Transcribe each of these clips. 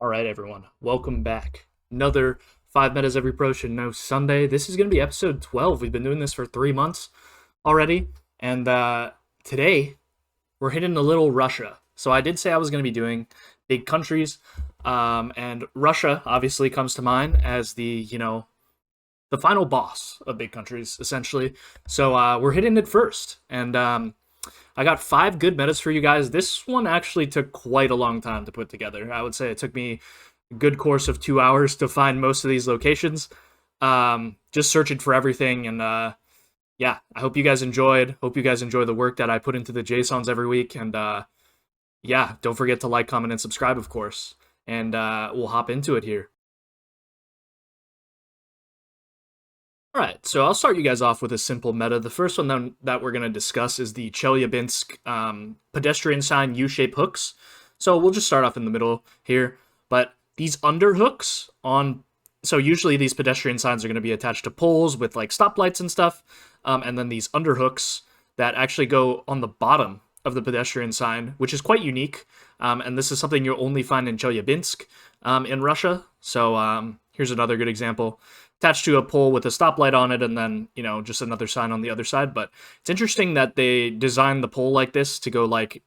All right, everyone, welcome back. Another 5 minutes every pro should know Sunday. This is going to be episode 12. We've been doing this for 3 months already, and today we're hitting a little Russia. So I did say I was going to be doing big countries, and Russia obviously comes to mind as the final boss of big countries, essentially. So we're hitting it first, and I got 5 good metas for you guys. This one actually took quite a long time to put together. I would say it took me a good course of 2 hours to find most of these locations. Just searching for everything, and yeah, I hope you guys enjoyed. Hope you guys enjoy the work that I put into the JSONs every week, and yeah, don't forget to like, comment, and subscribe, of course. And we'll hop into it here. Alright, so I'll start you guys off with a simple meta. The first one that we're going to discuss is the Chelyabinsk pedestrian sign U-shape hooks. So we'll just start off in the middle here. But these underhooks on... So usually these pedestrian signs are going to be attached to poles with like stoplights and stuff. And then these underhooks that actually go on the bottom of the pedestrian sign, which is quite unique. And this is something you'll only find in Chelyabinsk in Russia. So here's another good example. Attached to a pole with a stoplight on it, and then, just another sign on the other side. But it's interesting that they designed the pole like this to go like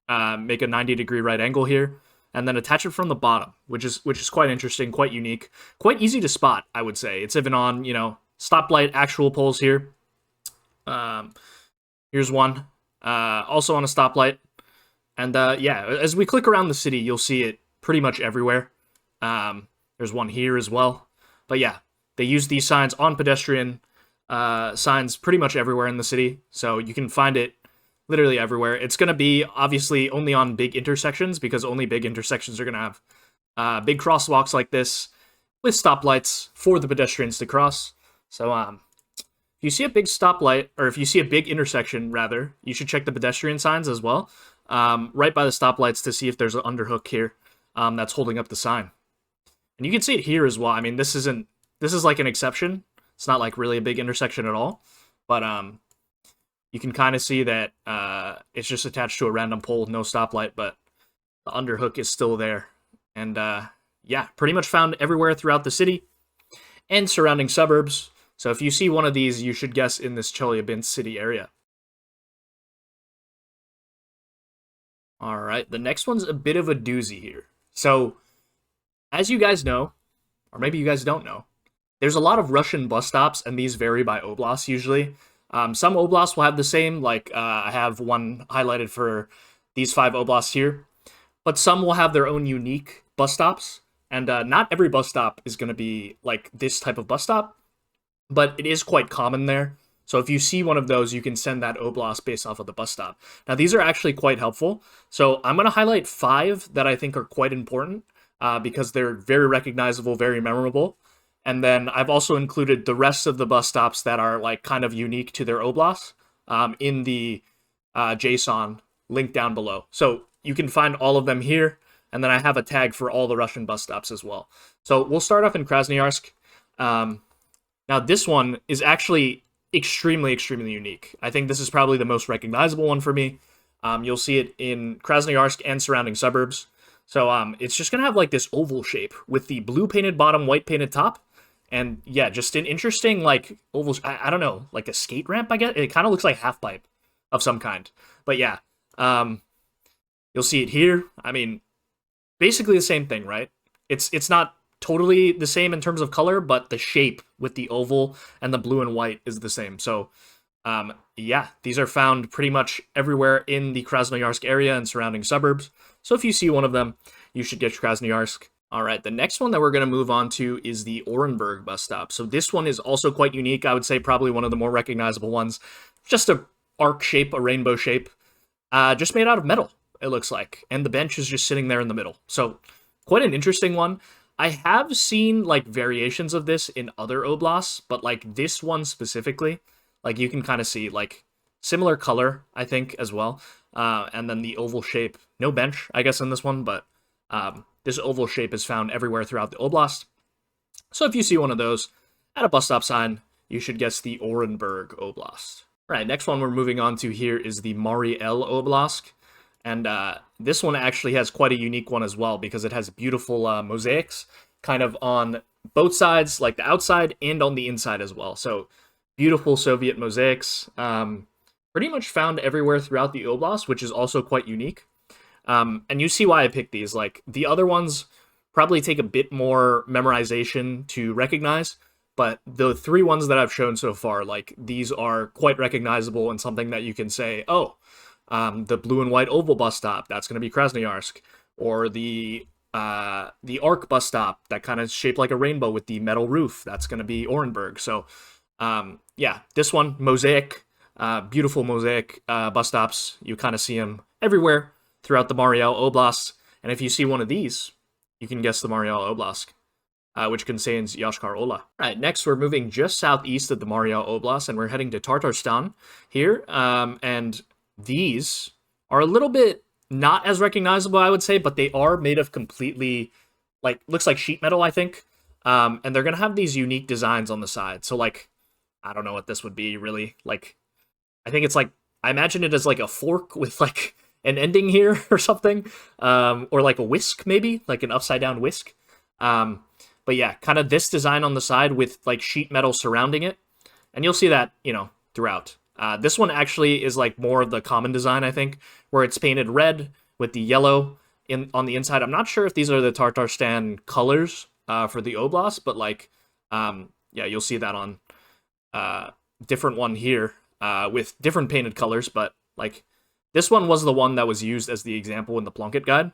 make a 90-degree right angle here, and then attach it from the bottom, which is quite interesting, quite unique, quite easy to spot, I would say. It's even on, stoplight actual poles here. Here's one, also on a stoplight. And yeah, as we click around the city, you'll see it pretty much everywhere. There's one here as well. But yeah, they use these signs on pedestrian signs pretty much everywhere in the city, so you can find it literally everywhere. It's going to be, obviously, only on big intersections, because only big intersections are going to have big crosswalks like this with stoplights for the pedestrians to cross. So if you see a big stoplight, or if you see a big intersection, rather, you should check the pedestrian signs as well, right by the stoplights, to see if there's an underhook here that's holding up the sign. And you can see it here as well. I mean, this is like an exception. It's not like really a big intersection at all. But you can kind of see that it's just attached to a random pole with no stoplight, but the underhook is still there. And yeah, pretty much found everywhere throughout the city and surrounding suburbs. So if you see one of these, you should guess in this Chelyabinsk city area. All right, the next one's a bit of a doozy here. So as you guys know, or maybe you guys don't know, there's a lot of Russian bus stops, and these vary by oblast usually. Some oblasts will have the same, like I have one highlighted for these 5 oblasts here. But some will have their own unique bus stops, and not every bus stop is going to be like this type of bus stop, but it is quite common there. So if you see one of those, you can send that oblast based off of the bus stop. Now, these are actually quite helpful. So I'm going to highlight 5 that I think are quite important because they're very recognizable, very memorable. And then I've also included the rest of the bus stops that are like kind of unique to their oblast in the JSON link down below. So you can find all of them here, and then I have a tag for all the Russian bus stops as well. So we'll start off in Krasnoyarsk. Now this one is actually extremely, extremely unique. I think this is probably the most recognizable one for me. You'll see it in Krasnoyarsk and surrounding suburbs. So it's just going to have like this oval shape with the blue painted bottom, white painted top. And yeah, just an interesting, like, oval, I don't know, like a skate ramp, I guess? It kind of looks like half pipe of some kind. But yeah, you'll see it here. I mean, basically the same thing, right? It's not totally the same in terms of color, but the shape with the oval and the blue and white is the same. So, yeah, these are found pretty much everywhere in the Krasnoyarsk area and surrounding suburbs. So if you see one of them, you should get Krasnoyarsk. All right, the next one that we're going to move on to is the Orenburg bus stop. So this one is also quite unique. I would say probably one of the more recognizable ones. Just a arc shape, a rainbow shape, just made out of metal, it looks like. And the bench is just sitting there in the middle. So quite an interesting one. I have seen like variations of this in other oblasts, but like this one specifically, like you can kind of see like similar color, I think, as well. And then the oval shape, no bench, I guess, in this one, but this oval shape is found everywhere throughout the oblast. So if you see one of those at a bus stop sign, you should guess the Orenburg Oblast. All right, next one we're moving on to here is the Mariel Oblast. And this one actually has quite a unique one as well because it has beautiful mosaics kind of on both sides, like the outside and on the inside as well. So beautiful Soviet mosaics, pretty much found everywhere throughout the Oblast, which is also quite unique. And you see why I picked these. Like the other ones probably take a bit more memorization to recognize, but the three ones that I've shown so far, like these are quite recognizable and something that you can say, oh, the blue and white oval bus stop, that's going to be Krasnoyarsk, or the arc bus stop that kind of shaped like a rainbow with the metal roof, that's going to be Orenburg. So yeah, this one, mosaic, beautiful mosaic bus stops. You kind of see them everywhere throughout the Mariel Oblast. And if you see one of these, you can guess the Mariel Oblast, which contains Yashkar Ola. All right, next we're moving just southeast of the Mariel Oblast, and we're heading to Tartarstan here. And these are a little bit not as recognizable, I would say, but they are made of completely, like, looks like sheet metal, I think. And they're going to have these unique designs on the side. So, like, I don't know what this would be, really. Like, I think it's like, I imagine it as like a fork with, like, an ending here or something. Or like a whisk, maybe, like an upside down whisk. But yeah, kind of this design on the side with, like, sheet metal surrounding it. And you'll see that, you know, throughout. This one actually is like more of the common design, I think, where it's painted red with the yellow on the inside. I'm not sure if these are the Tartarstan colors for the Oblast, but like, yeah, you'll see that on different one here with different painted colors. But like, this one was the one that was used as the example in the Plunkett guide.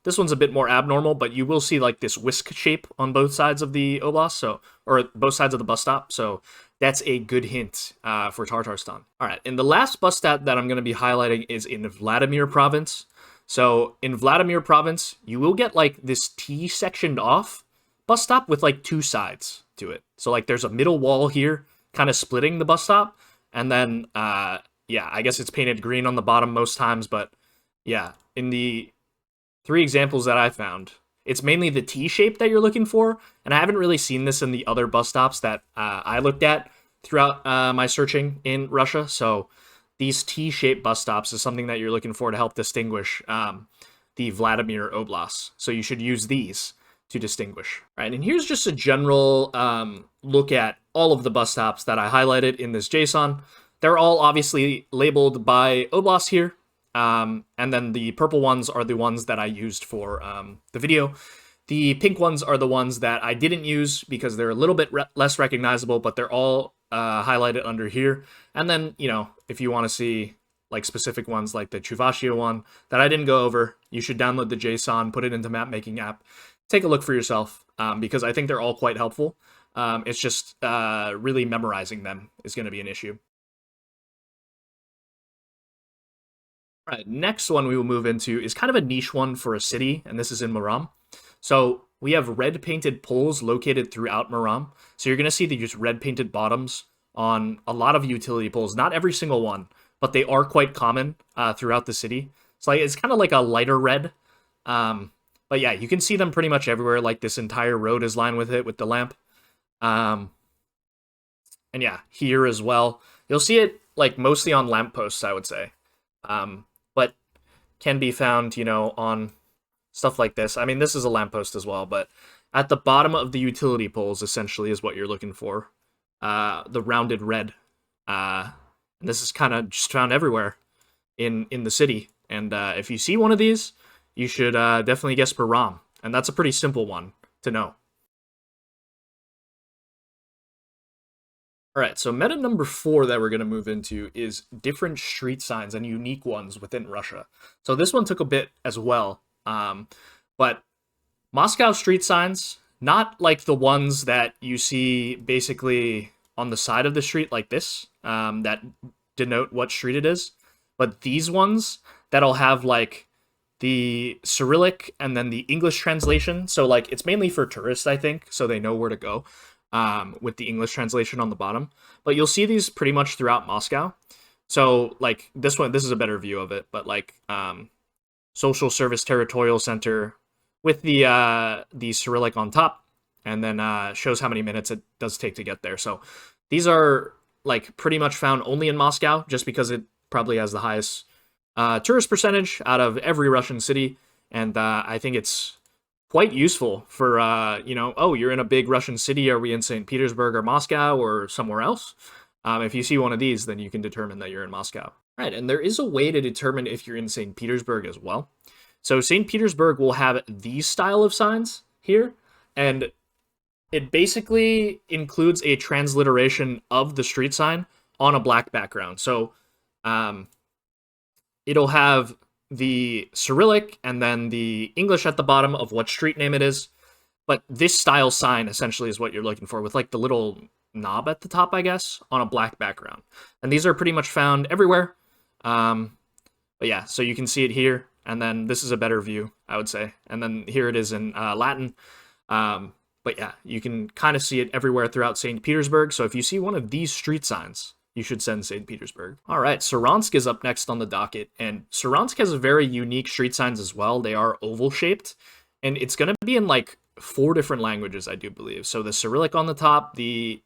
This one's a bit more abnormal, but you will see like this whisk shape on both sides of the Oblast, so, or both sides of the bus stop. So that's a good hint for Tartarstan. All right, and the last bus stop that I'm going to be highlighting is in Vladimir province. So in Vladimir province, you will get like this T-sectioned off bus stop with like two sides to it. So like there's a middle wall here kind of splitting the bus stop, and then yeah, I guess it's painted green on the bottom most times, but yeah, in the three examples that I found, it's mainly the T shape that you're looking for, and I haven't really seen this in the other bus stops that I looked at throughout my searching in Russia. So these T-shaped bus stops is something that you're looking for to help distinguish the Vladimir Oblast. So you should use these to distinguish. All right, and here's just a general look at all of the bus stops that I highlighted in this JSON. They're all obviously labeled by Oblast here. And then the purple ones are the ones that I used for the video. The pink ones are the ones that I didn't use because they're a little bit less recognizable, but they're all highlighted under here. And then, you know, if you want to see like specific ones like the Chuvashia one that I didn't go over, you should download the JSON, put it into map making app, take a look for yourself because I think they're all quite helpful. It's just really memorizing them is going to be an issue. All right, next one we will move into is kind of a niche one for a city, and this is in Murom. So we have red painted poles located throughout Murom. So you're going to see these red painted bottoms on a lot of utility poles. Not every single one, but they are quite common throughout the city. So like, it's kind of like a lighter red. But yeah, you can see them pretty much everywhere. Like this entire road is lined with it with the lamp. And yeah, here as well. You'll see it like mostly on lampposts, I would say. But can be found, you know, on stuff like this. I mean, this is a lamppost as well, but at the bottom of the utility poles, essentially, is what you're looking for. The rounded red. And this is kind of just found everywhere in the city. And if you see one of these, you should definitely guess Murom. And that's a pretty simple one to know. All right, so meta number 4 that we're going to move into is different street signs and unique ones within Russia. So this one took a bit as well, but Moscow street signs, not like the ones that you see basically on the side of the street like this, that denote what street it is, but these ones that'll have like the Cyrillic and then the English translation. So like it's mainly for tourists, I think, so they know where to go. With the English translation on the bottom. But you'll see these pretty much throughout Moscow. So, like, this one, this is a better view of it, but, like, Social Service Territorial Center with the Cyrillic on top, and then shows how many minutes it does take to get there. So, these are, like, pretty much found only in Moscow, just because it probably has the highest tourist percentage out of every Russian city, and I think it's quite useful for oh, you're in a big Russian city. Are we in St. Petersburg or Moscow or somewhere else? If you see one of these, then you can determine that you're in Moscow. Right, and there is a way to determine if you're in St. Petersburg as well. So St. Petersburg will have these style of signs here, and it basically includes a transliteration of the street sign on a black background. So um, it'll have the Cyrillic and then the English at the bottom of what street name it is. But this style sign essentially is what you're looking for, with like the little knob at the top, I guess, on a black background. And these are pretty much found everywhere. But yeah, so you can see it here, and then this is a better view, I would say. And then here it is in Latin. But yeah, you can kind of see it everywhere throughout St. Petersburg. So if you see one of these street signs, you should send St. Petersburg. All right, Saransk is up next on the docket, and Saransk has a very unique street signs as well. They are oval shaped, and it's going to be in like 4 different languages, I do believe. So the Cyrillic on the top, the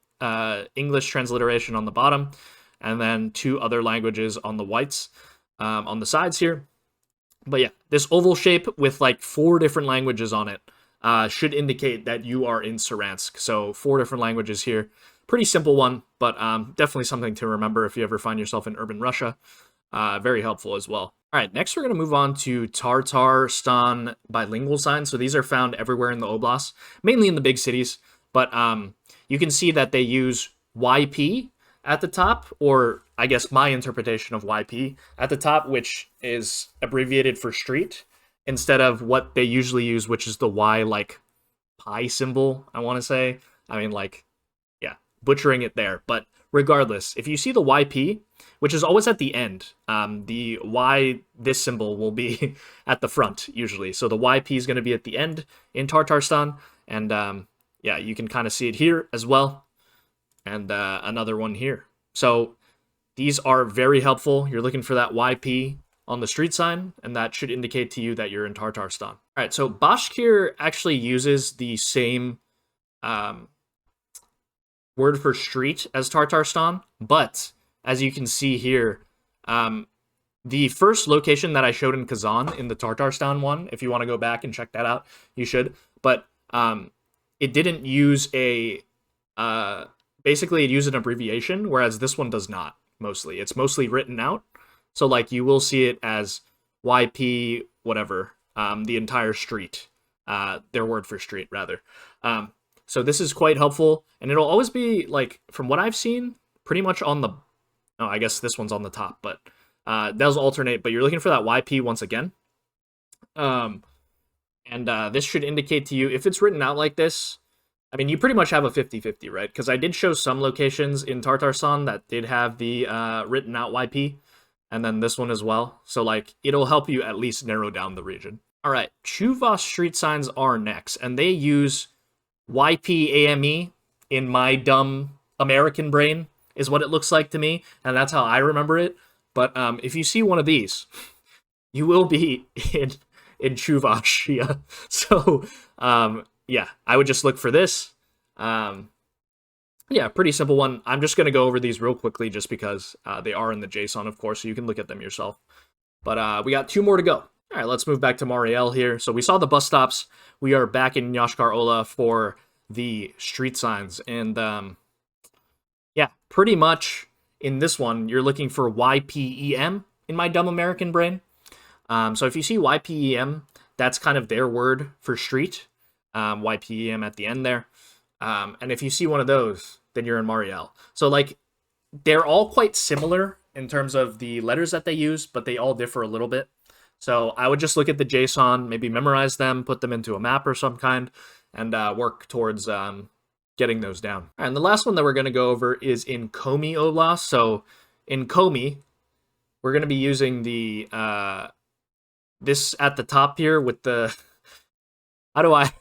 English transliteration on the bottom, and then 2 other languages on the whites on the sides here. But yeah, this oval shape with like 4 different languages on it should indicate that you are in Saransk. So 4 different languages here. Pretty simple one, but definitely something to remember if you ever find yourself in urban Russia. Very helpful as well. All right, next we're going to move on to Tatarstan bilingual signs. So these are found everywhere in the oblast, mainly in the big cities. But you can see that they use YP at the top, or I guess my interpretation of YP at the top, which is abbreviated for street, instead of what they usually use, which is the Y, like pi symbol, I want to say. I mean, like, yeah, butchering it there. But regardless, if you see the YP, which is always at the end, the Y, this symbol will be at the front, usually. So the YP is going to be at the end in Tatarstan. And yeah, you can kind of see it here as well. And another one here. So these are very helpful. You're looking for that YP on the street sign, and that should indicate to you that you're in Tatarstan. All right, so Bashkir actually uses the same word for street as Tatarstan, but as you can see here, the first location that I showed in Kazan in the Tatarstan one, if you want to go back and check that out, you should, but it didn't use a, basically it used an abbreviation, whereas this one does not, mostly. It's mostly written out. So, like, you will see it as YP, whatever, the entire street, their word for street, rather. So this is quite helpful, and it'll always be, like, from what I've seen, pretty much on the, oh, I guess this one's on the top, but those alternate, but you're looking for that YP once again. And this should indicate to you, if it's written out like this, I mean, you pretty much have a 50-50, right? Because I did show some locations in Tatarstan that did have the written out YP, and then this one as well. So, like, it'll help you at least narrow down the region. All right, Chuvas street signs are next, and they use YPAME in my dumb American brain, is what it looks like to me, and that's how I remember it. But if you see one of these, you will be in Chuvash, yeah. So, yeah, I would just look for this. Yeah, pretty simple one. I'm just going to go over these real quickly just because they are in the JSON, of course, so you can look at them yourself. But we got 2 more to go. All right, let's move back to Mariel here. So we saw the bus stops. We are back in Yashkar Ola for the street signs. And yeah, pretty much in this one, you're looking for YPEM in my dumb American brain. So if you see YPEM, that's kind of their word for street. YPEM at the end there. And if you see one of those, then you're in Mariel. So, like, they're all quite similar in terms of the letters that they use, but they all differ a little bit. So I would just look at the JSON, maybe memorize them, put them into a map or some kind, and work towards getting those down. And the last one that we're going to go over is in Komi Oblast. So in Komi, we're going to be using the this at the top here with the how do I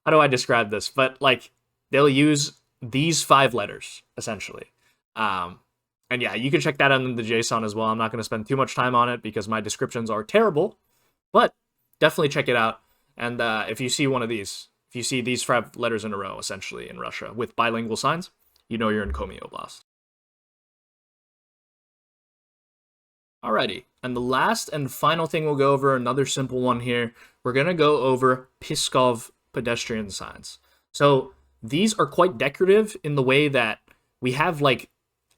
how do I describe this? But, like, they'll use these 5 letters essentially. And yeah, you can check that out in the JSON as well. I'm not going to spend too much time on it because my descriptions are terrible, but definitely check it out. And if you see one of these, if you see these 5 letters in a row, essentially in Russia with bilingual signs, you know you're in Komi Oblast. Alrighty, and the last and final thing we'll go over, another simple one here, we're going to go over Pskov pedestrian signs. So these are quite decorative in the way that we have like,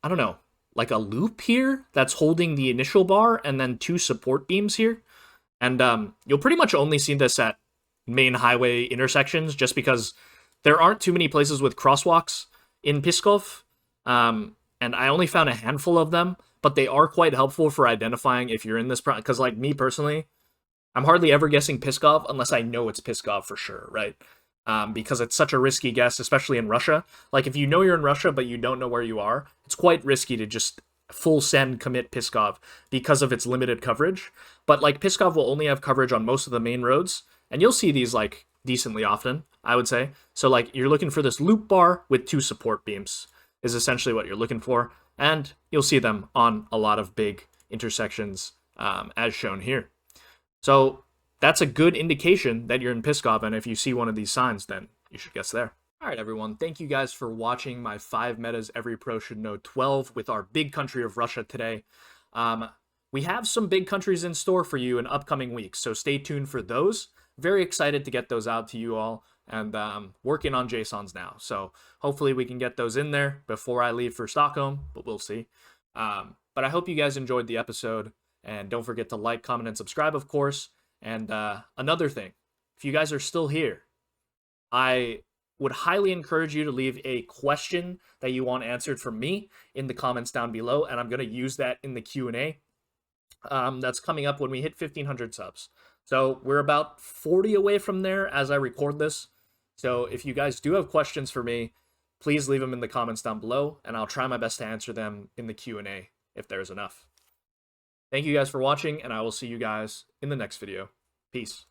I don't know, like a loop here that's holding the initial bar and then two support beams here. And you'll pretty much only see this at main highway intersections just because there aren't too many places with crosswalks in Pskov. And I only found a handful of them, but they are quite helpful for identifying if you're in this because like me personally, I'm hardly ever guessing Pskov unless I know it's Pskov for sure, right? Because it's such a risky guess, especially in Russia. Like if you know you're in Russia but you don't know where you are, it's quite risky to just full send commit Pskov because of its limited coverage. But like Pskov will only have coverage on most of the main roads, and you'll see these like decently often, I would say. So like you're looking for this loop bar with two support beams is essentially what you're looking for, and you'll see them on a lot of big intersections as shown here. So that's a good indication that you're in Pskov, and if you see one of these signs, then you should guess there. All right, everyone. Thank you guys for watching my 5 metas every pro should know 12 with our big country of Russia today. We have some big countries in store for you in upcoming weeks, so stay tuned for those. Very excited to get those out to you all, and working on JSONs now. So hopefully we can get those in there before I leave for Stockholm, but we'll see. But I hope you guys enjoyed the episode, and don't forget to like, comment, and subscribe, of course. And another thing, if you guys are still here, I would highly encourage you to leave a question that you want answered from me in the comments down below, and I'm going to use that in the Q&A that's coming up when we hit 1,500 subs. So we're about 40 away from there as I record this. So if you guys do have questions for me, please leave them in the comments down below, and I'll try my best to answer them in the Q&A if there's enough. Thank you guys for watching, and I will see you guys in the next video. Peace.